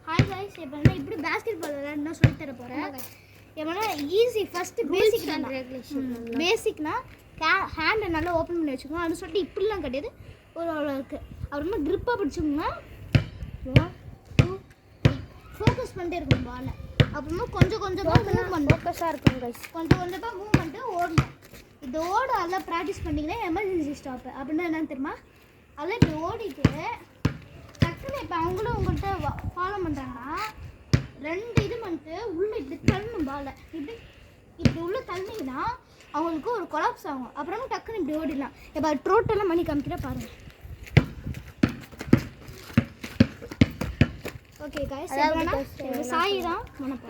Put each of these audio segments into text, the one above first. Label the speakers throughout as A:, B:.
A: Hi guys இப்போ நான் இப்படி பாஸ்கெட் பால் விளையாடணும்னா சொல்லி தர போறேன். ஏன்னா easy first basic and regulation. பேசிக்னா ஹேண்ட் நல்லா ஓபன் பண்ணி வெச்சுக்கணும். அது சொல்லிட்டு இப்படிலாம் கிடையாது. ஒரு அளவுக்கு. அப்புறமா grip பிடிச்சுங்க. 1 2 ஃபோக்கஸ் பண்ணிட்டே இருக்கணும் பால்ல. அப்புறமா கொஞ்சம் கொஞ்சமா மூவ் பண்ணணும்.
B: ஃபோக்கஸா இருக்கும் गाइस.
A: கொஞ்சம் கொஞ்சமா மூவ் பண்ணிட்டு ஓடணும். இது ஓட நல்லா பிராக்டீஸ் பண்ணீங்கன்னா எமர்ஜென்சி ஸ்டாப். அப்படின்னா என்னன்னு தெரியுமா? அதெல்லாம் இப்படி ஓடிட்டு டக்குன்னு இப்போ அவங்களும் உங்கள்கிட்ட ஃபாலோ பண்ணுறாங்கன்னா 2 இது பண்ணிட்டு உள்ளே இப்படி தள்ளணும் பாலை. இப்படி உள்ளே தள்ளிங்கன்னா அவங்களுக்கு ஒரு கொலாப்ஸ் ஆகும். அப்புறமா டக்குன்னு இப்படி ஓடிடலாம். இப்போ ட்ரோட்டெல்லாம் பண்ணி காமிக்கிற பாருங்கள். ஓகே गाइस சாய் தான்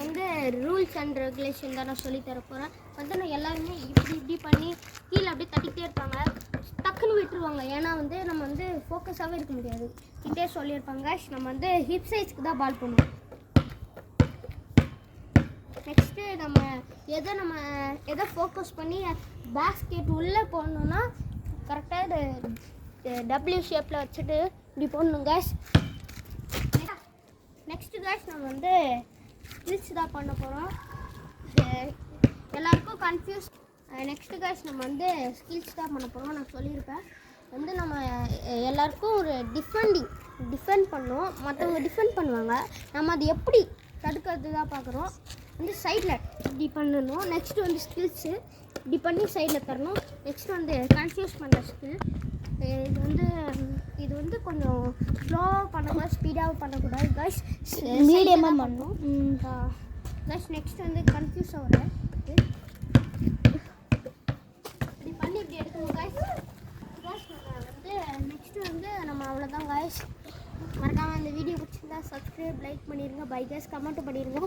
B: வந்து ரூல்ஸ் அண்ட் ரெகுலேஷன் தான் நான் சொல்லி தர போகிறேன். வந்து நான் எல்லாருமே இப்படி பண்ணி கீழே அப்படியே தட்டிக்கிட்டே இருப்பாங்க. டக்குன்னு விட்டுருவாங்க. ஏன்னா வந்து நம்ம வந்து ஃபோக்கஸாகவே இருக்க முடியாது. கிட்டே சொல்லியிருப்பாங்க நம்ம வந்து ஹிப் சைஸ்க்கு தான் பால் பண்ணுவோம். நெக்ஸ்ட்டு நம்ம எதை ஃபோக்கஸ் பண்ணி பேஸ்கெட் உள்ளே போடணுன்னா கரெக்டாக இது டபிள்யூ ஷேப்பில் வச்சுட்டு இப்படி போடணும் கேஷ். நெக்ஸ்ட்டு கேஷ் நம்ம வந்து ஸ்கில்ஸ் தான் பண்ண போகிறோம். எல்லாருக்கும் கன்ஃபியூஸ். நெக்ஸ்ட்டு கேஷ் நம்ம வந்து ஸ்கில்ஸ் தான் பண்ண போகிறோம். நான் சொல்லியிருப்பேன் வந்து நம்ம எல்லாருக்கும் ஒரு டிஃபெண்ட் பண்ணோம். மற்றவங்க டிஃபெண்ட் பண்ணுவாங்க. நம்ம அது எப்படி தடுக்கிறது தான் பார்க்குறோம். வந்து சைடில் இப்படி பண்ணணும். நெக்ஸ்ட்டு வந்து ஸ்கில்ஸு இப்படி பண்ணி சைடில் தரணும். நெக்ஸ்ட் வந்து கன்ஃபியூஸ் பண்ணுற ஸ்கில். இது வந்து கொஞ்சம் ஸ்லோவாக பண்ணக்கூடாது, ஸ்பீடாகவும் பண்ணக்கூடாது கைஸ்.
A: மீடியமாக பண்ணணும்
B: கைஸ். நெக்ஸ்ட் வந்து கன்ஃபியூஸ் ஆகிற இப்படி பண்ணி இப்படி எடுக்கணும் கைஸ். வந்து நெக்ஸ்ட்டு வந்து நம்ம அவ்வளோதான் கைஸ். மறக்காமல் இந்த வீடியோ பிடிச்சிருந்தா சப்ஸ்கிரைப் லைக் பண்ணிடுங்க. பை கைஸ் கமெண்ட் பண்ணிடுங்க.